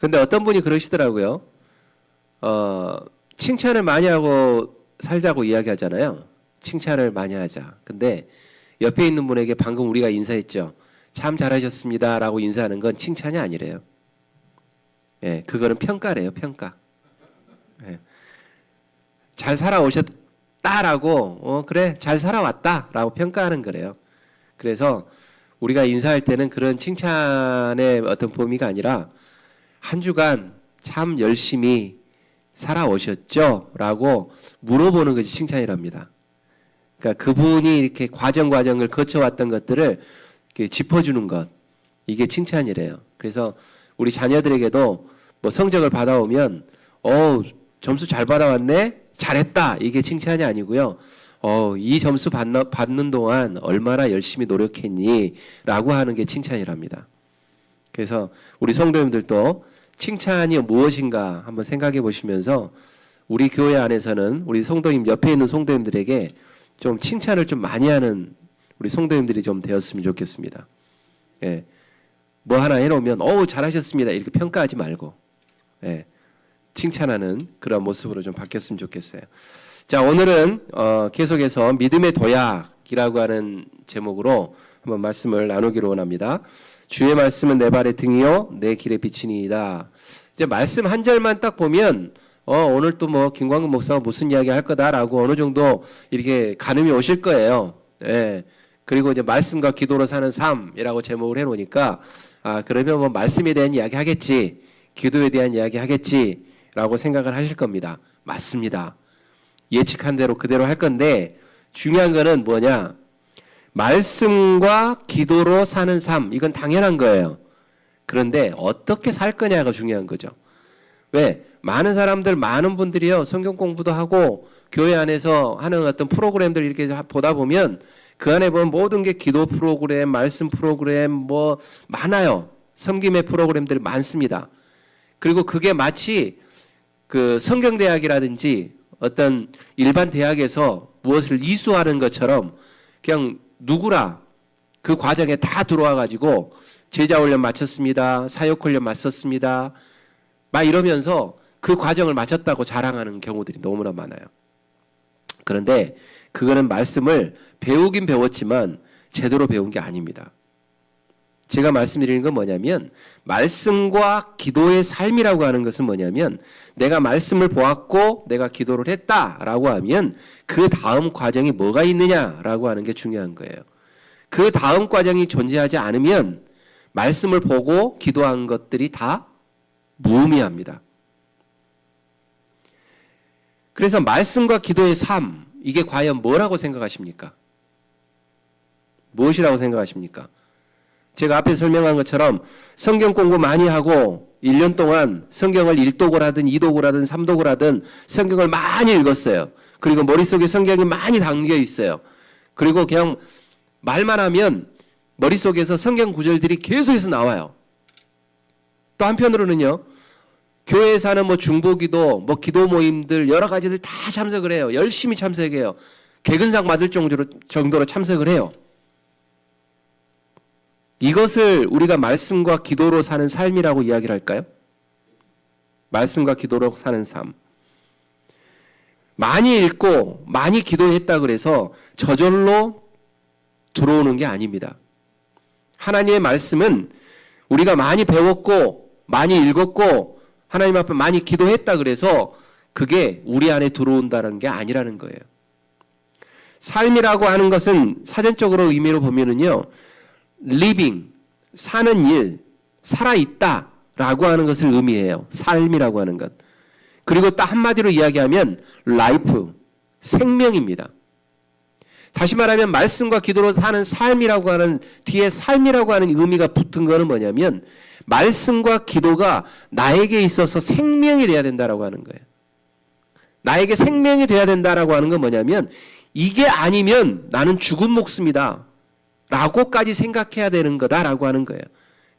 근데 어떤 분이 그러시더라고요. 칭찬을 많이 하고 살자고 이야기하잖아요. 칭찬을 많이 하자. 근데 옆에 있는 분에게 방금 우리가 인사했죠. 참 잘하셨습니다 라고 인사하는 건 칭찬이 아니래요. 예, 그거는 평가래요. 평가. 예. 잘 살아오셨다라고 그래 잘 살아왔다라고 평가하는 거래요. 그래서 우리가 인사할 때는 그런 칭찬의 어떤 범위가 아니라 한 주간 참 열심히 살아오셨죠? 라고 물어보는 것이 칭찬이랍니다. 그러니까 그분이 이렇게 과정을 거쳐왔던 것들을 이렇게 짚어주는 것, 이게 칭찬이래요. 그래서 우리 자녀들에게도 뭐 성적을 받아오면 점수 잘 받아왔네? 잘했다. 이게 칭찬이 아니고요. 이 점수 받는 동안 얼마나 열심히 노력했니? 라고 하는 게 칭찬이랍니다. 그래서 우리 성도님들도 칭찬이 무엇인가 한번 생각해 보시면서 우리 교회 안에서는 우리 성도님 옆에 있는 성도님들에게 좀 칭찬을 좀 많이 하는 우리 성도님들이 좀 되었으면 좋겠습니다. 예. 뭐 하나 해놓으면 잘하셨습니다 이렇게 평가하지 말고 예. 칭찬하는 그런 모습으로 좀 바뀌었으면 좋겠어요. 자, 오늘은 계속해서 믿음의 도약이라고 하는 제목으로 한번 말씀을 나누기로 원합니다. 주의 말씀은 내 발의 등이요 내 길의 빛이니이다. 이제 말씀 한 절만 딱 보면 오늘 또 뭐 김광근 목사가 무슨 이야기 할 거다라고 어느 정도 이렇게 가늠이 오실 거예요. 예. 그리고 이제 말씀과 기도로 사는 삶이라고 제목을 해놓으니까 그러면 뭐 말씀에 대한 이야기 하겠지, 기도에 대한 이야기 하겠지라고 생각을 하실 겁니다. 맞습니다. 예측한 대로 그대로 할 건데 중요한 거는 뭐냐? 말씀과 기도로 사는 삶, 이건 당연한 거예요. 그런데 어떻게 살 거냐가 중요한 거죠. 왜? 많은 사람들, 많은 분들이요, 성경 공부도 하고 교회 안에서 하는 어떤 프로그램들 이렇게 보다 보면 그 안에 보면 모든 게 기도 프로그램, 말씀 프로그램 뭐 많아요. 섬김의 프로그램들이 많습니다. 그리고 그게 마치 그 성경대학이라든지 어떤 일반 대학에서 무엇을 이수하는 것처럼 그냥 누구나 그 과정에 다 들어와 가지고 제자훈련 마쳤습니다. 사역훈련 마쳤습니다. 막 이러면서 그 과정을 마쳤다고 자랑하는 경우들이 너무나 많아요. 그런데 그거는 말씀을 배우긴 배웠지만 제대로 배운 게 아닙니다. 제가 말씀드리는 건 뭐냐면 말씀과 기도의 삶이라고 하는 것은 뭐냐면 내가 말씀을 보았고 내가 기도를 했다라고 하면 그 다음 과정이 뭐가 있느냐라고 하는 게 중요한 거예요. 그 다음 과정이 존재하지 않으면 말씀을 보고 기도한 것들이 다 무의미합니다. 그래서 말씀과 기도의 삶, 이게 과연 뭐라고 생각하십니까? 무엇이라고 생각하십니까? 제가 앞에 설명한 것처럼 성경 공부 많이 하고 1년 동안 성경을 1독을 하든 2독을 하든 3독을 하든 성경을 많이 읽었어요. 그리고 머릿속에 성경이 많이 담겨 있어요. 그리고 그냥 말만 하면 머릿속에서 성경 구절들이 계속해서 나와요. 또 한편으로는요, 교회에서 하는 뭐 중보기도, 뭐 기도 모임들 여러 가지들 다 참석을 해요. 열심히 참석해요. 개근상 받을 정도로 참석을 해요. 이것을 우리가 말씀과 기도로 사는 삶이라고 이야기를 할까요? 말씀과 기도로 사는 삶. 많이 읽고 많이 기도했다 그래서 저절로 들어오는 게 아닙니다. 하나님의 말씀은 우리가 많이 배웠고 많이 읽었고 하나님 앞에 많이 기도했다 그래서 그게 우리 안에 들어온다는 게 아니라는 거예요. 삶이라고 하는 것은 사전적으로 의미로 보면은요, living, 사는 일, 살아있다라고 하는 것을 의미해요. 삶이라고 하는 것. 그리고 또 한마디로 이야기하면 life, 생명입니다. 다시 말하면 말씀과 기도로 사는 삶이라고 하는 뒤에 삶이라고 하는 의미가 붙은 거는 뭐냐면 말씀과 기도가 나에게 있어서 생명이 돼야 된다라고 하는 거예요. 나에게 생명이 돼야 된다라고 하는 건 뭐냐면 이게 아니면 나는 죽은 목숨이다 라고까지 생각해야 되는 거다라고 하는 거예요.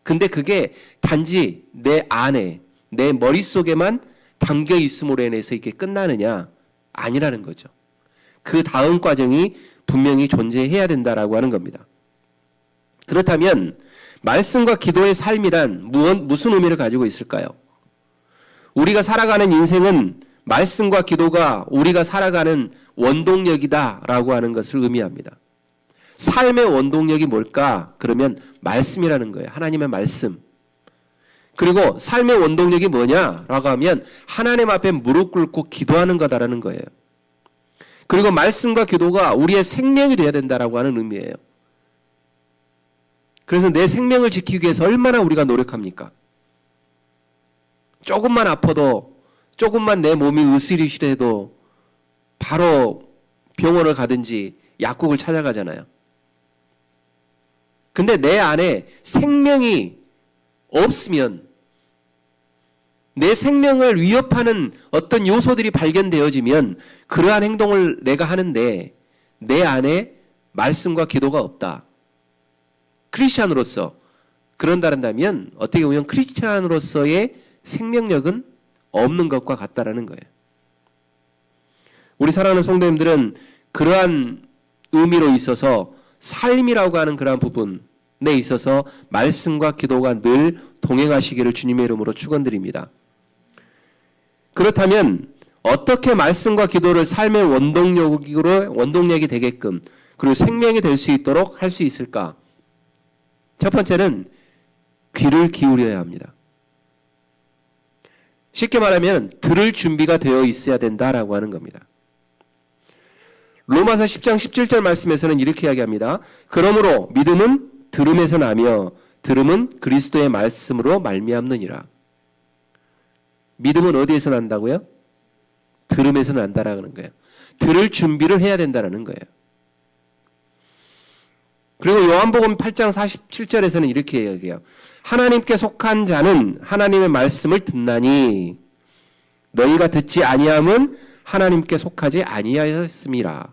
근데 그게 단지 내 안에 내 머릿속에만 담겨 있음으로 인해서 이게 끝나느냐? 아니라는 거죠. 그 다음 과정이 분명히 존재해야 된다라고 하는 겁니다. 그렇다면 말씀과 기도의 삶이란 무슨 의미를 가지고 있을까요? 우리가 살아가는 인생은 말씀과 기도가 우리가 살아가는 원동력이다라고 하는 것을 의미합니다. 삶의 원동력이 뭘까? 그러면 말씀이라는 거예요. 하나님의 말씀. 그리고 삶의 원동력이 뭐냐라고 하면 하나님 앞에 무릎 꿇고 기도하는 거다라는 거예요. 그리고 말씀과 기도가 우리의 생명이 되어야 된다라고 하는 의미예요. 그래서 내 생명을 지키기 위해서 얼마나 우리가 노력합니까? 조금만 아파도, 조금만 내 몸이 으스리시해도 바로 병원을 가든지 약국을 찾아가잖아요. 근데 내 안에 생명이 없으면, 내 생명을 위협하는 어떤 요소들이 발견되어지면 그러한 행동을 내가 하는데 내 안에 말씀과 기도가 없다. 크리스찬으로서 그런다면 어떻게 보면 크리스찬으로서의 생명력은 없는 것과 같다라는 거예요. 우리 사랑하는 성도님들은 그러한 의미로 있어서 삶이라고 하는 그러한 부분에 있어서 말씀과 기도가 늘 동행하시기를 주님의 이름으로 축원드립니다. 그렇다면 어떻게 말씀과 기도를 삶의 원동력이 되게끔 그리고 생명이 될 수 있도록 할 수 있을까? 첫 번째는 귀를 기울여야 합니다. 쉽게 말하면 들을 준비가 되어 있어야 된다라고 하는 겁니다. 로마서 10장 17절 말씀에서는 이렇게 이야기합니다. 그러므로 믿음은 들음에서 나며 들음은 그리스도의 말씀으로 말미암느니라. 믿음은 어디에서 난다고요? 들음에서 난다라는 거예요. 들을 준비를 해야 된다는 거예요. 그리고 요한복음 8장 47절에서는 이렇게 이야기해요. 하나님께 속한 자는 하나님의 말씀을 듣나니 너희가 듣지 아니함은 하나님께 속하지 아니하였음이라.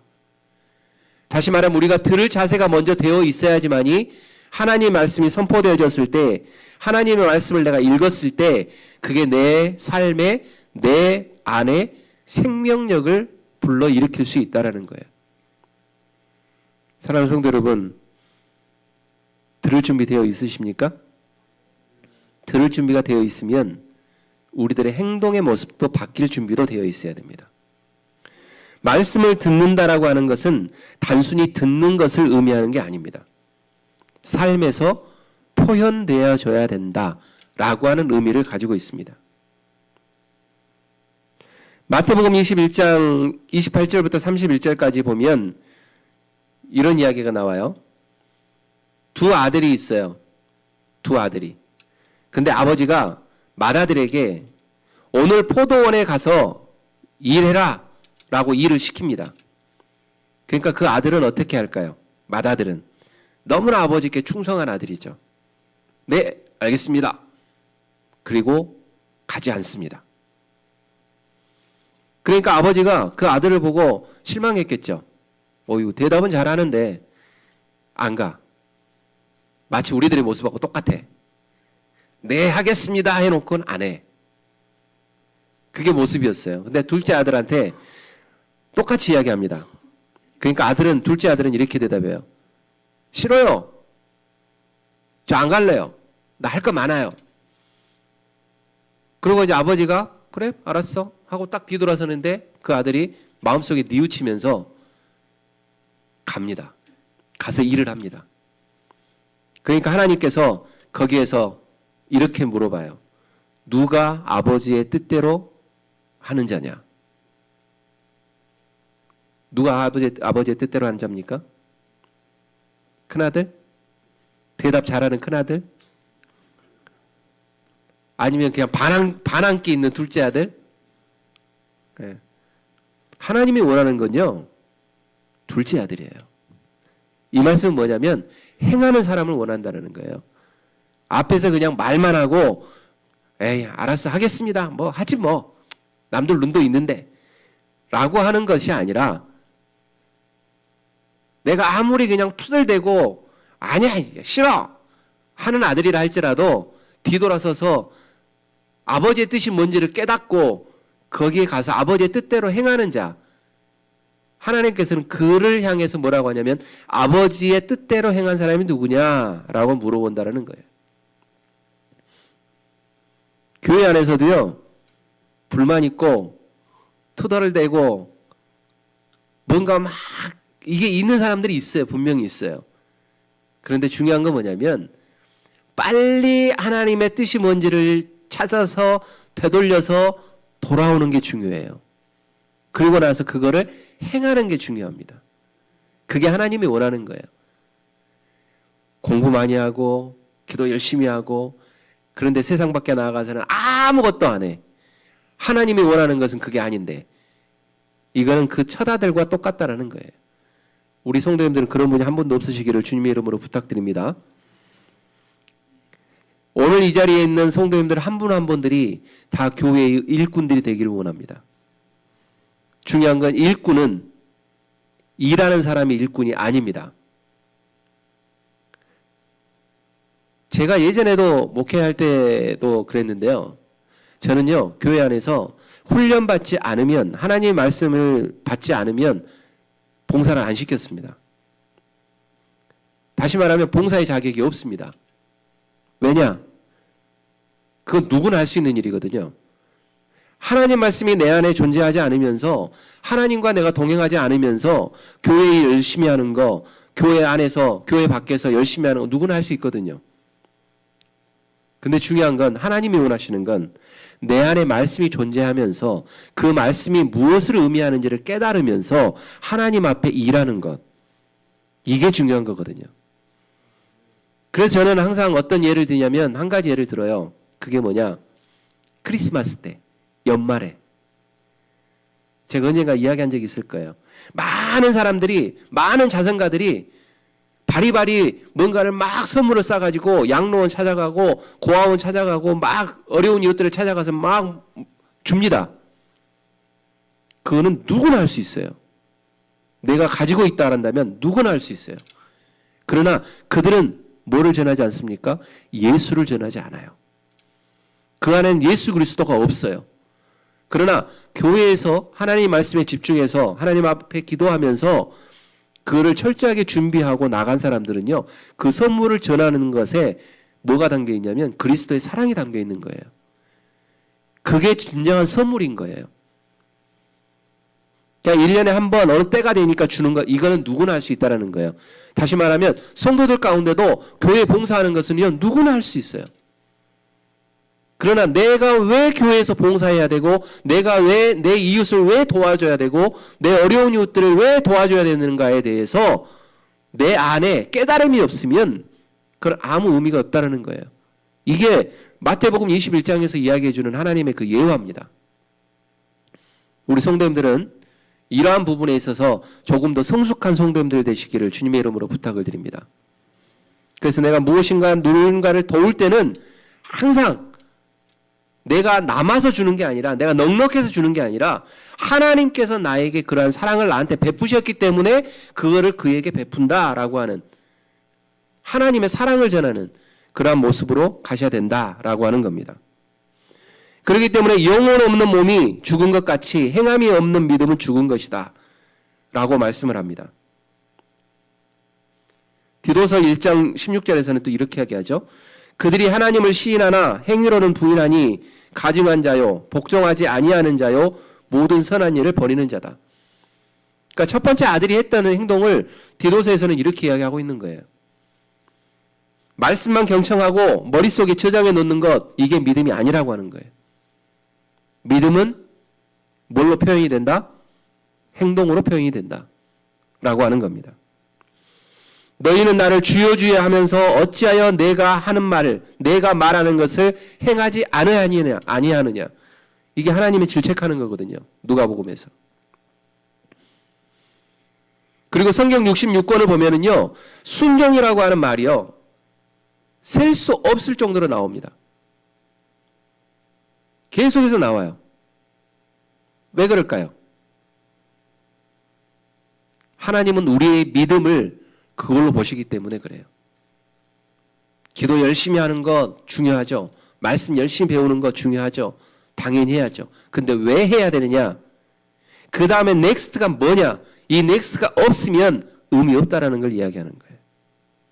다시 말하면 우리가 들을 자세가 먼저 되어 있어야지만이 하나님의 말씀이 선포되어졌을 때, 하나님의 말씀을 내가 읽었을 때 그게 내 삶에, 내 안에 생명력을 불러일으킬 수 있다는 거예요. 사랑하는 성도 여러분, 들을 준비 되어 있으십니까? 들을 준비가 되어 있으면 우리들의 행동의 모습도 바뀔 준비로 되어 있어야 됩니다. 말씀을 듣는다라고 하는 것은 단순히 듣는 것을 의미하는 게 아닙니다. 삶에서 표현되어져야 된다라고 하는 의미를 가지고 있습니다. 마태복음 21장 28절부터 31절까지 보면 이런 이야기가 나와요. 두 아들이 있어요. 두 아들이. 근데 아버지가 맏아들에게 오늘 포도원에 가서 일해라 라고 일을 시킵니다. 그러니까 그 아들은 어떻게 할까요? 맏아들은 너무나 아버지께 충성한 아들이죠. 네, 알겠습니다. 그리고 가지 않습니다. 그러니까 아버지가 그 아들을 보고 실망했겠죠. 어휴, 대답은 잘하는데 안 가. 마치 우리들의 모습하고 똑같아. 네, 하겠습니다 해놓고는 안 해. 그게 모습이었어요. 근데 둘째 아들한테 똑같이 이야기합니다. 그러니까 둘째 아들은 이렇게 대답해요. 싫어요. 저 안 갈래요. 나 할 거 많아요. 그리고 이제 아버지가 그래, 알았어 하고 딱 뒤돌아서는데 그 아들이 마음속에 뉘우치면서 갑니다. 가서 일을 합니다. 그러니까 하나님께서 거기에서 이렇게 물어봐요. 누가 아버지의 뜻대로 하는 자냐? 누가 아버지의 뜻대로 하는 자입니까? 큰아들? 대답 잘하는 큰아들? 아니면 그냥 반항기 있는 둘째 아들? 네. 하나님이 원하는 건요, 둘째 아들이에요. 이 말씀은 뭐냐면 행하는 사람을 원한다는 거예요. 앞에서 그냥 말만 하고 에이 알았어 하겠습니다. 뭐 하지 뭐. 남들 눈도 있는데. 라고 하는 것이 아니라 내가 아무리 그냥 투덜대고 아니야 싫어 하는 아들이라 할지라도 뒤돌아서서 아버지의 뜻이 뭔지를 깨닫고 거기에 가서 아버지의 뜻대로 행하는 자, 하나님께서는 그를 향해서 뭐라고 하냐면 아버지의 뜻대로 행한 사람이 누구냐라고 물어본다는 거예요. 교회 안에서도요, 불만 있고 투덜대고 뭔가 막 이게 있는 사람들이 있어요. 분명히 있어요. 그런데 중요한 건 뭐냐면 빨리 하나님의 뜻이 뭔지를 찾아서 되돌려서 돌아오는 게 중요해요. 그리고 나서 그거를 행하는 게 중요합니다. 그게 하나님이 원하는 거예요. 공부 많이 하고 기도 열심히 하고 그런데 세상 밖에 나아가서는 아무것도 안 해. 하나님이 원하는 것은 그게 아닌데 이거는 그 처다들과 똑같다라는 거예요. 우리 성도님들은 그런 분이 한 분도 없으시기를 주님의 이름으로 부탁드립니다. 오늘 이 자리에 있는 성도님들 한 분 한 분들이 다 교회의 일꾼들이 되기를 원합니다. 중요한 건 일꾼은 일하는 사람이 일꾼이 아닙니다. 제가 예전에도 목회할 때도 그랬는데요. 저는요, 교회 안에서 훈련받지 않으면, 하나님의 말씀을 받지 않으면 봉사를 안 시켰습니다. 다시 말하면 봉사의 자격이 없습니다. 왜냐? 그건 누구나 할 수 있는 일이거든요. 하나님 말씀이 내 안에 존재하지 않으면서 하나님과 내가 동행하지 않으면서 교회 열심히 하는 거, 교회 안에서, 교회 밖에서 열심히 하는 거 누구나 할 수 있거든요. 근데 중요한 건 하나님이 원하시는 건 내 안에 말씀이 존재하면서 그 말씀이 무엇을 의미하는지를 깨달으면서 하나님 앞에 일하는 것. 이게 중요한 거거든요. 그래서 저는 항상 어떤 예를 드냐면 한 가지 예를 들어요. 그게 뭐냐? 크리스마스 때, 연말에. 제가 언젠가 이야기한 적이 있을 거예요. 많은 사람들이, 많은 자선가들이 바리바리 뭔가를 막 선물을 싸가지고 양로원 찾아가고 고아원 찾아가고 막 어려운 이웃들을 찾아가서 막 줍니다. 그거는 누구나 할 수 있어요. 내가 가지고 있다 한다면 누구나 할 수 있어요. 그러나 그들은 뭐를 전하지 않습니까? 예수를 전하지 않아요. 그 안에는 예수 그리스도가 없어요. 그러나 교회에서 하나님 말씀에 집중해서 하나님 앞에 기도하면서 그거를 철저하게 준비하고 나간 사람들은요, 그 선물을 전하는 것에 뭐가 담겨 있냐면 그리스도의 사랑이 담겨 있는 거예요. 그게 진정한 선물인 거예요. 그냥 1년에 한 번 어느 때가 되니까 주는 거, 이거는 누구나 할 수 있다는 거예요. 다시 말하면 성도들 가운데도 교회 봉사하는 것은요, 누구나 할 수 있어요. 그러나 내가 왜 교회에서 봉사해야 되고 내가 왜 내 이웃을 왜 도와줘야 되고 내 어려운 이웃들을 왜 도와줘야 되는가에 대해서 내 안에 깨달음이 없으면 그건 아무 의미가 없다는 거예요. 이게 마태복음 21장에서 이야기해 주는 하나님의 그 예화입니다. 우리 성도님들은 이러한 부분에 있어서 조금 더 성숙한 성도님들 되시기를 주님의 이름으로 부탁을 드립니다. 그래서 내가 무엇인가 누군가를 도울 때는 항상 내가 남아서 주는 게 아니라 내가 넉넉해서 주는 게 아니라 하나님께서 나에게 그러한 사랑을 나한테 베푸셨기 때문에 그거를 그에게 베푼다라고 하는 하나님의 사랑을 전하는 그러한 모습으로 가셔야 된다라고 하는 겁니다. 그렇기 때문에 영혼 없는 몸이 죽은 것 같이 행함이 없는 믿음은 죽은 것이다 라고 말씀을 합니다. 디도서 1장 16절에서는 또 이렇게 이야기하죠. 그들이 하나님을 시인하나 행위로는 부인하니 가증한 자요 복종하지 아니하는 자요 모든 선한 일을 버리는 자다. 그러니까 첫 번째 아들이 했다는 행동을 디도서에서는 이렇게 이야기하고 있는 거예요. 말씀만 경청하고 머릿속에 저장해 놓는 것, 이게 믿음이 아니라고 하는 거예요. 믿음은 뭘로 표현이 된다? 행동으로 표현이 된다 라고 하는 겁니다. 너희는 나를 주여 주여 하면서 어찌하여 내가 하는 말을, 내가 말하는 것을 행하지 아니하느냐. 이게 하나님의 질책하는 거거든요. 누가복음에서. 그리고 성경 66권을 보면은요, 순종이라고 하는 말이요, 셀 수 없을 정도로 나옵니다. 계속해서 나와요. 왜 그럴까요? 하나님은 우리의 믿음을 그걸로 보시기 때문에 그래요. 기도 열심히 하는 것 중요하죠. 말씀 열심히 배우는 것 중요하죠. 당연히 해야죠. 근데 왜 해야 되느냐? 그 다음에 넥스트가 뭐냐? 이 넥스트가 없으면 의미 없다라는 걸 이야기하는 거예요.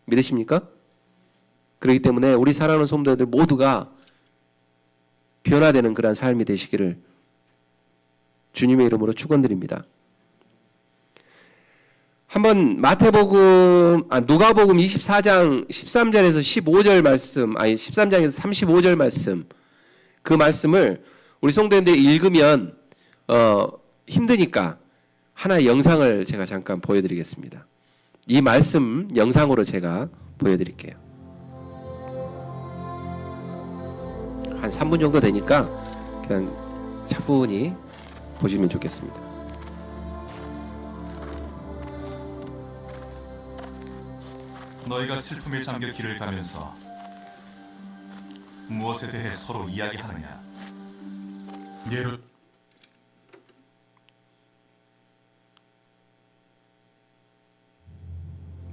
믿으십니까? 그렇기 때문에 우리 사랑하는 성도들 모두가 변화되는 그러한 삶이 되시기를 주님의 이름으로 축원드립니다. 한번 누가복음 24장 13절에서 15절 말씀, 13장에서 35절 말씀, 그 말씀을 우리 성도님들이 읽으면 힘드니까 하나의 영상을 제가 잠깐 보여드리겠습니다. 이 말씀 영상으로 제가 보여드릴게요. 한 3분 정도 되니까 그냥 차분히 보시면 좋겠습니다. 너희가 슬픔에 잠겨 길을 가면서 무엇에 대해 서로 이야기하느냐? 예루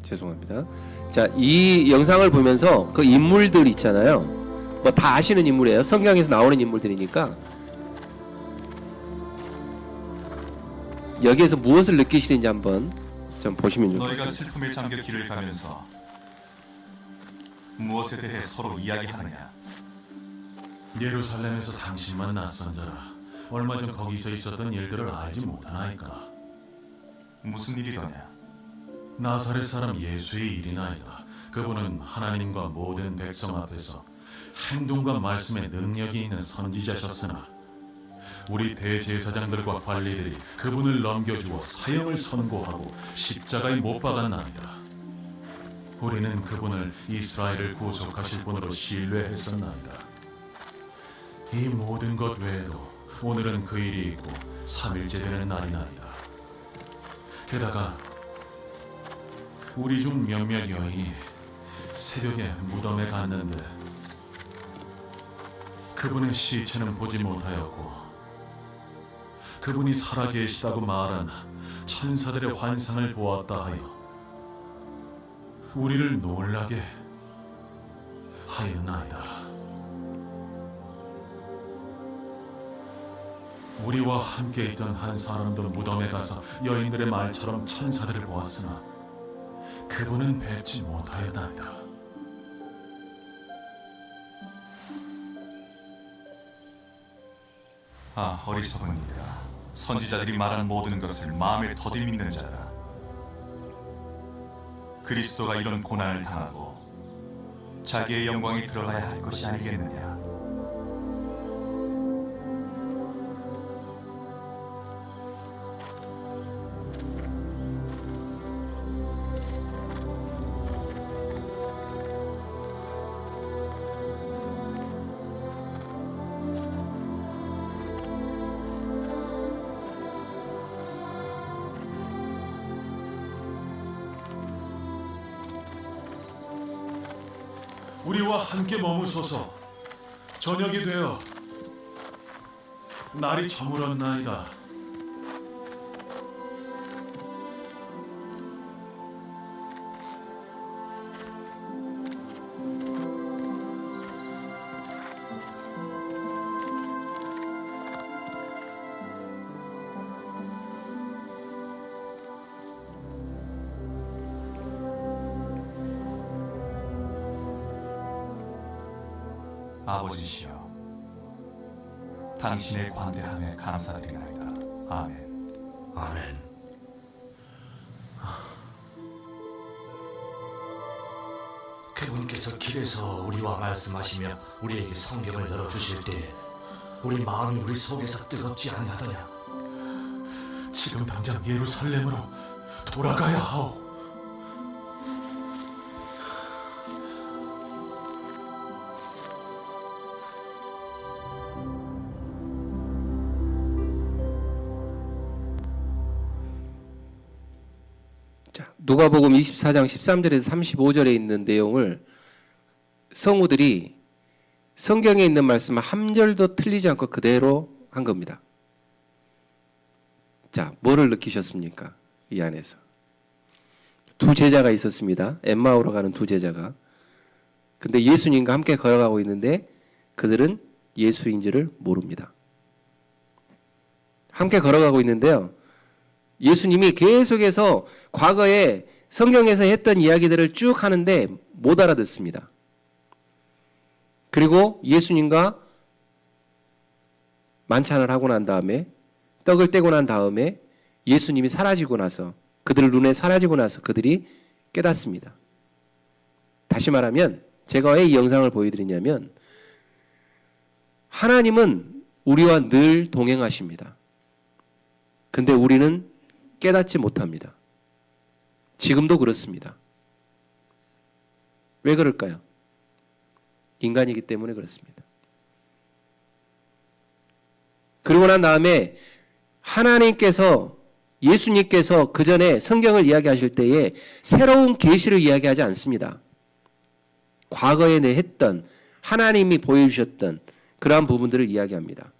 죄송합니다. 자, 이 영상을 보면서 그 인물들 있잖아요. 뭐 다 아시는 인물이에요. 성경에서 나오는 인물들이니까 여기에서 무엇을 느끼시는지 한번 좀 보시면 좋겠습니다. 너희가 슬픔에 잠겨 길을 가면서 무엇에 대해 서로 이야기하느냐? 예루살렘에서 당신만 낯선 자라 얼마 전 거기서 있었던 일들을 알지 못하나이까. 무슨 일이더냐? 나사렛 사람 예수의 일이나이다. 그분은 하나님과 모든 백성 앞에서 행동과 말씀에 능력이 있는 선지자셨으나 우리 대제사장들과 관리들이 그분을 넘겨주어 사형을 선고하고 십자가에 못 박았나이다. 우리는 그분을 이스라엘을 구속하실 분으로 신뢰했었나이다. 이 모든 것 외에도 오늘은 그 일이 있고 3일째 되는 날이나이다. 게다가 우리 중 몇몇 여인이 새벽에 무덤에 갔는데 그분의 시체는 보지 못하였고 그분이 살아계시다고 말한 천사들의 환상을 보았다 하여 우리를 놀라게 하였나이다. 우리와 함께 있던 한 사람도 무덤에 가서 여인들의 말처럼 천사들을 보았으나 그분은 뵙지 못하였나이다. 어리석은 이들아, 선지자들이 말한 모든 것을 마음에 더디 믿는 자라. 그리스도가 이런 고난을 당하고 자기의 영광에 들어가야 할 것이 아니겠느냐? 우리와 함께 머무소서. 저녁이 되어 날이 저물었나이다. 아버지시여, 당신의 관대함에 감사드리나이다. 아멘. 아멘. 그분께서 길에서 우리와 말씀하시며 우리에게 성경을 열어주실 때 우리 마음이 우리 속에서 뜨겁지 아니하더냐. 지금 당장 예루살렘으로 돌아가야 하오. 누가복음 24장 13절에서 35절에 있는 내용을 성우들이 성경에 있는 말씀 한 절도 틀리지 않고 그대로 한 겁니다. 자, 뭐를 느끼셨습니까? 이 안에서 두 제자가 있었습니다. 엠마오로 가는 두 제자가. 근데 예수님과 함께 걸어가고 있는데 그들은 예수인지를 모릅니다. 함께 걸어가고 있는데요, 예수님이 계속해서 과거에 성경에서 했던 이야기들을 쭉 하는데 못 알아듣습니다. 그리고 예수님과 만찬을 하고 난 다음에 떡을 떼고 난 다음에 예수님이 사라지고 나서 그들 눈에 사라지고 나서 그들이 깨닫습니다. 다시 말하면 제가 왜 이 영상을 보여드리냐면 하나님은 우리와 늘 동행하십니다. 근데 우리는 깨닫지 못합니다. 지금도 그렇습니다. 왜 그럴까요? 인간이기 때문에 그렇습니다. 그러고 난 다음에 하나님께서 예수님께서 그 전에 성경을 이야기하실 때에 새로운 계시를 이야기하지 않습니다. 과거에 했던 하나님이 보여주셨던 그러한 부분들을 이야기합니다.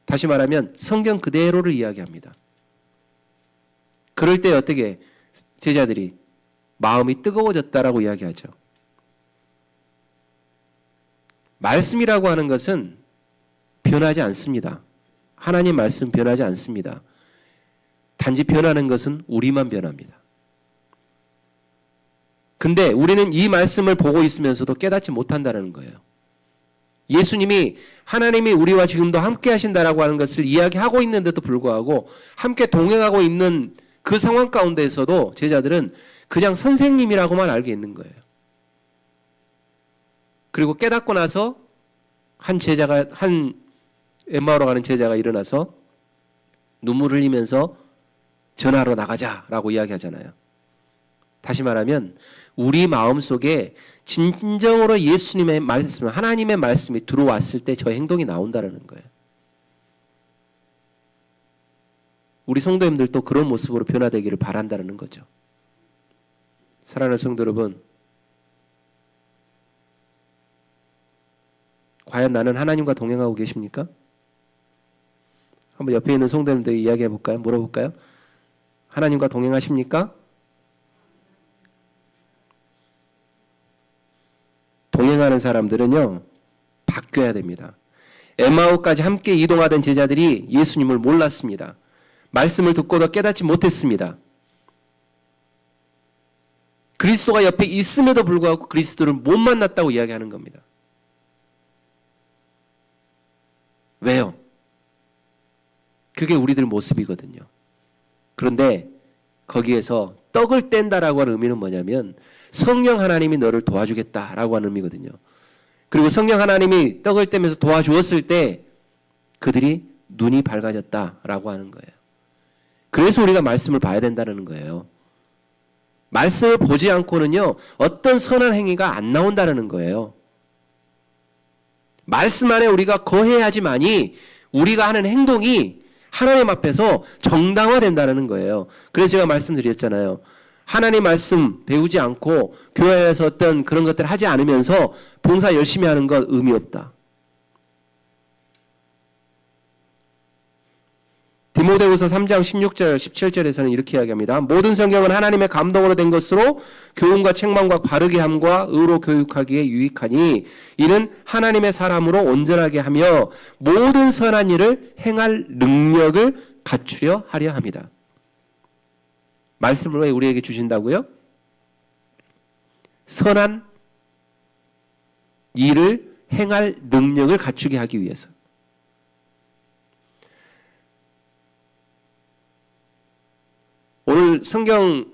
다시 말하면 성경 그대로를 이야기합니다. 그럴 때 어떻게 제자들이 마음이 뜨거워졌다라고 이야기하죠. 말씀이라고 하는 것은 변하지 않습니다. 하나님 말씀 변하지 않습니다. 단지 변하는 것은 우리만 변합니다. 근데 우리는 이 말씀을 보고 있으면서도 깨닫지 못한다는 거예요. 예수님이 하나님이 우리와 지금도 함께 하신다라고 하는 것을 이야기하고 있는데도 불구하고 함께 동행하고 있는 그 상황 가운데에서도 제자들은 그냥 선생님이라고만 알고 있는 거예요. 그리고 깨닫고 나서 한 엠마오로 가는 제자가 일어나서 눈물을 흘리면서 전하러 나가자라고 이야기하잖아요. 다시 말하면 우리 마음속에 진정으로 예수님의 말씀, 하나님의 말씀이 들어왔을 때 저 행동이 나온다는 거예요. 우리 성도님들도 그런 모습으로 변화되기를 바란다는 거죠. 사랑하는 성도 여러분, 과연 나는 하나님과 동행하고 계십니까? 한번 옆에 있는 성도님들 이야기해 볼까요? 물어볼까요? 하나님과 동행하십니까? 동행하는 사람들은요, 바뀌어야 됩니다. 엠마오까지 함께 이동하던 제자들이 예수님을 몰랐습니다. 말씀을 듣고도 깨닫지 못했습니다. 그리스도가 옆에 있음에도 불구하고 그리스도를 못 만났다고 이야기하는 겁니다. 왜요? 그게 우리들 모습이거든요. 그런데 거기에서 떡을 뗀다라고 하는 의미는 뭐냐면 성령 하나님이 너를 도와주겠다라고 하는 의미거든요. 그리고 성령 하나님이 떡을 떼면서 도와주었을 때 그들이 눈이 밝아졌다라고 하는 거예요. 그래서 우리가 말씀을 봐야 된다는 거예요. 말씀을 보지 않고는요, 어떤 선한 행위가 안 나온다는 거예요. 말씀 안에 우리가 거해야지만이 우리가 하는 행동이 하나님 앞에서 정당화된다는 거예요. 그래서 제가 말씀드렸잖아요. 하나님 말씀 배우지 않고 교회에서 어떤 그런 것들을 하지 않으면서 봉사 열심히 하는 건 의미 없다. 디모데후서 3장 16절 17절에서는 이렇게 이야기합니다. 모든 성경은 하나님의 감동으로 된 것으로 교훈과 책망과 바르게 함과 의로 교육하기에 유익하니 이는 하나님의 사람으로 온전하게 하며 모든 선한 일을 행할 능력을 갖추려 하려 합니다. 말씀을 왜 우리에게 주신다고요? 선한 일을 행할 능력을 갖추게 하기 위해서. 오늘 성경을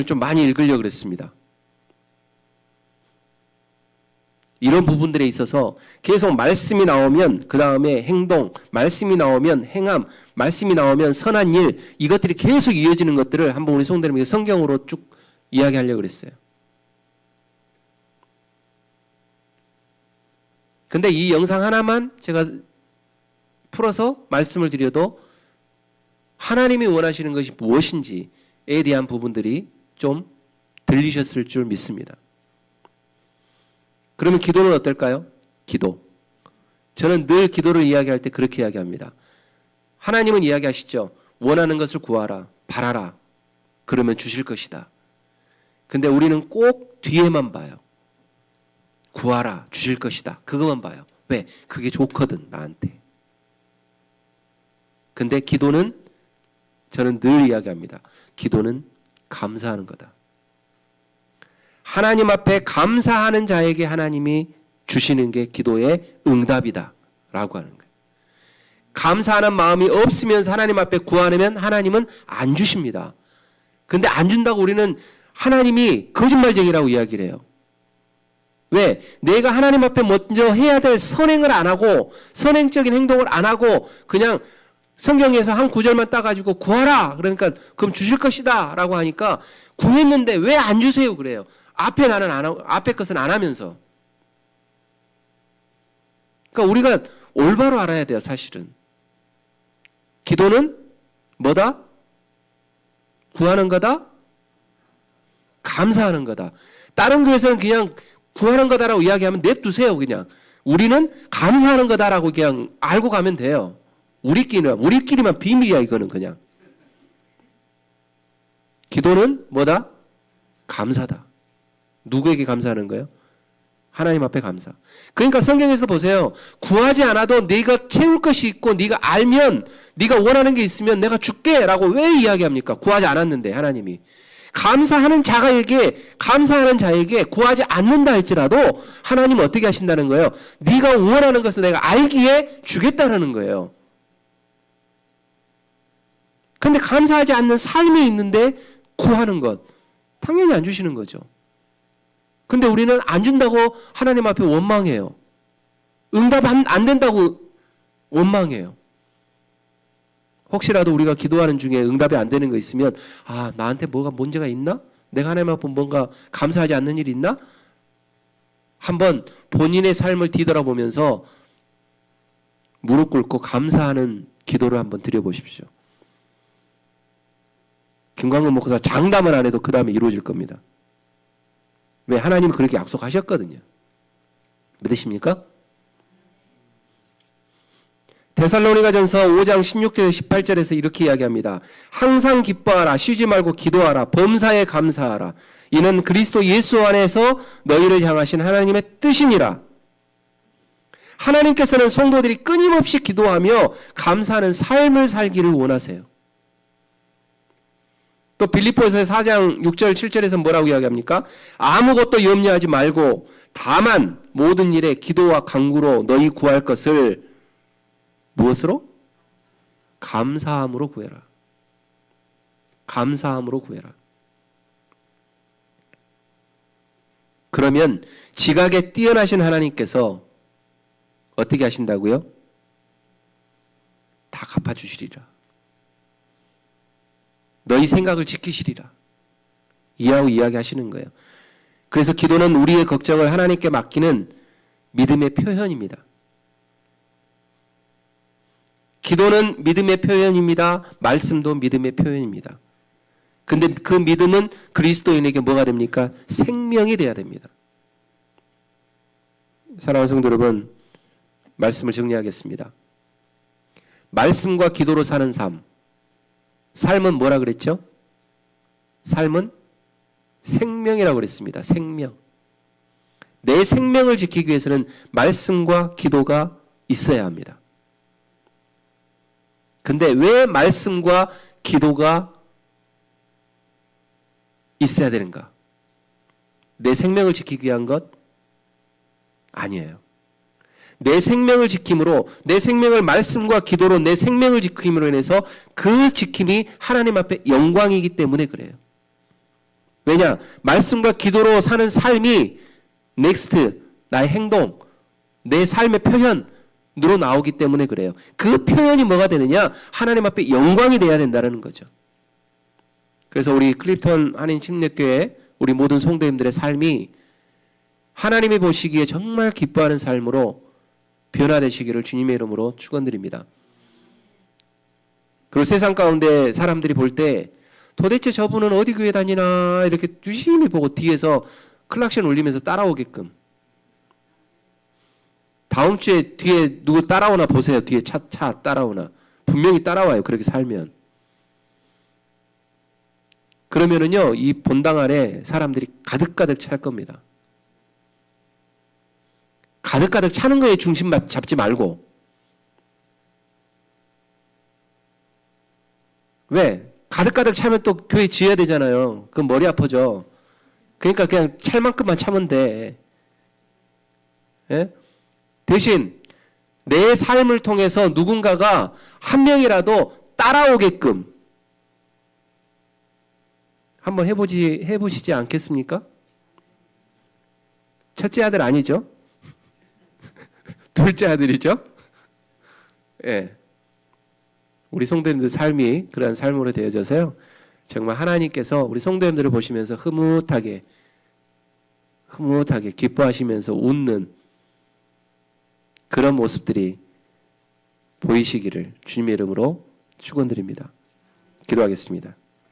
좀 많이 읽으려고 그랬습니다. 이런 부분들에 있어서 계속 말씀이 나오면 그 다음에 행동, 말씀이 나오면 행함, 말씀이 나오면 선한 일, 이것들이 계속 이어지는 것들을 한번 우리 성도님에게 성경으로 쭉 이야기하려고 그랬어요. 근데 이 영상 하나만 제가 풀어서 말씀을 드려도 하나님이 원하시는 것이 무엇인지에 대한 부분들이 좀 들리셨을 줄 믿습니다. 그러면 기도는 어떨까요? 기도. 저는 늘 기도를 이야기할 때 그렇게 이야기합니다. 하나님은 이야기하시죠. 원하는 것을 구하라, 바라라. 그러면 주실 것이다. 근데 우리는 꼭 뒤에만 봐요. 구하라, 주실 것이다. 그것만 봐요. 왜? 그게 좋거든, 나한테. 근데 기도는 저는 늘 이야기합니다. 기도는 감사하는 거다. 하나님 앞에 감사하는 자에게 하나님이 주시는 게 기도의 응답이다 라고 하는 거예요. 감사하는 마음이 없으면서 하나님 앞에 구하면 하나님은 안 주십니다. 근데 안 준다고 우리는 하나님이 거짓말쟁이라고 이야기를 해요. 왜? 내가 하나님 앞에 먼저 해야 될 선행을 안 하고 선행적인 행동을 안 하고 그냥 성경에서 한 구절만 따가지고 구하라. 그러니까 그럼 주실 것이다 라고 하니까 구했는데 왜 안 주세요 그래요. 앞에 나는 안 하고 앞에 것은 안 하면서. 그러니까 우리가 올바로 알아야 돼요 사실은. 기도는 뭐다? 구하는 거다? 감사하는 거다. 다른 교회에서는 그냥 구하는 거다라고 이야기하면 냅두세요 그냥. 우리는 감사하는 거다라고 그냥 알고 가면 돼요. 우리끼리만 비밀이야 이거는 그냥. 기도는 뭐다? 감사다. 누구에게 감사하는 거예요? 하나님 앞에 감사. 그러니까 성경에서 보세요. 구하지 않아도 네가 채울 것이 있고 네가 알면 네가 원하는 게 있으면 내가 줄게 라고 왜 이야기합니까? 구하지 않았는데 하나님이. 감사하는 자에게 구하지 않는다 할지라도 하나님은 어떻게 하신다는 거예요? 네가 원하는 것을 내가 알기에 주겠다라는 거예요. 근데 감사하지 않는 삶이 있는데 구하는 것 당연히 안 주시는 거죠. 근데 우리는 안 준다고 하나님 앞에 원망해요. 응답 안 된다고 원망해요. 혹시라도 우리가 기도하는 중에 응답이 안 되는 거 있으면 아 나한테 뭐가 문제가 있나? 내가 하나님 앞에 뭔가 감사하지 않는 일이 있나? 한번 본인의 삶을 뒤돌아보면서 무릎 꿇고 감사하는 기도를 한번 드려보십시오. 김광근 목사 장담을 안 해도 그 다음에 이루어질 겁니다. 왜? 하나님이 그렇게 약속하셨거든요. 믿으십니까? 데살로니가전서 5장 16절 18절에서 이렇게 이야기합니다. 항상 기뻐하라. 쉬지 말고 기도하라. 범사에 감사하라. 이는 그리스도 예수 안에서 너희를 향하신 하나님의 뜻이니라. 하나님께서는 성도들이 끊임없이 기도하며 감사하는 삶을 살기를 원하세요. 또 빌립보서 4장 6절 7절에서 뭐라고 이야기합니까? 아무것도 염려하지 말고 다만 모든 일에 기도와 간구로 너희 구할 것을 무엇으로? 감사함으로 구해라. 감사함으로 구해라. 그러면 지각에 뛰어나신 하나님께서 어떻게 하신다고요? 다 갚아주시리라. 너희 생각을 지키시리라. 이하고 이야기하시는 거예요. 그래서 기도는 우리의 걱정을 하나님께 맡기는 믿음의 표현입니다. 기도는 믿음의 표현입니다. 말씀도 믿음의 표현입니다. 근데 그 믿음은 그리스도인에게 뭐가 됩니까? 생명이 돼야 됩니다. 사랑하는 성도 여러분, 말씀을 정리하겠습니다. 말씀과 기도로 사는 삶. 삶은 뭐라 그랬죠? 삶은 생명이라고 그랬습니다. 생명. 내 생명을 지키기 위해서는 말씀과 기도가 있어야 합니다. 근데 왜 말씀과 기도가 있어야 되는가? 내 생명을 지키기 위한 것? 아니에요. 내 생명을 지킴으로, 내 생명을 말씀과 기도로 내 생명을 지킴으로 인해서 그 지킴이 하나님 앞에 영광이기 때문에 그래요. 왜냐? 말씀과 기도로 사는 삶이 넥스트, 나의 행동, 내 삶의 표현으로 나오기 때문에 그래요. 그 표현이 뭐가 되느냐? 하나님 앞에 영광이 돼야 된다는 거죠. 그래서 우리 클립턴 한인 침례교회 우리 모든 성도님들의 삶이 하나님이 보시기에 정말 기뻐하는 삶으로 변화되시기를 주님의 이름으로 축원드립니다. 그리고 세상 가운데 사람들이 볼 때 도대체 저분은 어디 교회 다니나 이렇게 유심히 보고 뒤에서 클락션 울리면서 따라오게끔. 다음 주에 뒤에 누구 따라오나 보세요. 뒤에 차 따라오나. 분명히 따라와요. 그렇게 살면. 그러면은요, 이 본당 안에 사람들이 가득가득 찰 겁니다. 가득가득 차는 거에 중심 잡지 말고. 왜? 가득가득 차면 또 교회 지어야 되잖아요. 그럼 머리 아프죠. 그러니까 그냥 찰 만큼만 차면 돼. 예? 대신 내 삶을 통해서 누군가가 한 명이라도 따라오게끔 한번 해보시지 않겠습니까? 첫째 아들 아니죠? 둘째 아들이죠? 예. 우리 성도님들 삶이 그러한 삶으로 되어져서요. 정말 하나님께서 우리 성도님들을 보시면서 흐뭇하게 기뻐하시면서 웃는 그런 모습들이 보이시기를 주님의 이름으로 축원드립니다. 기도하겠습니다.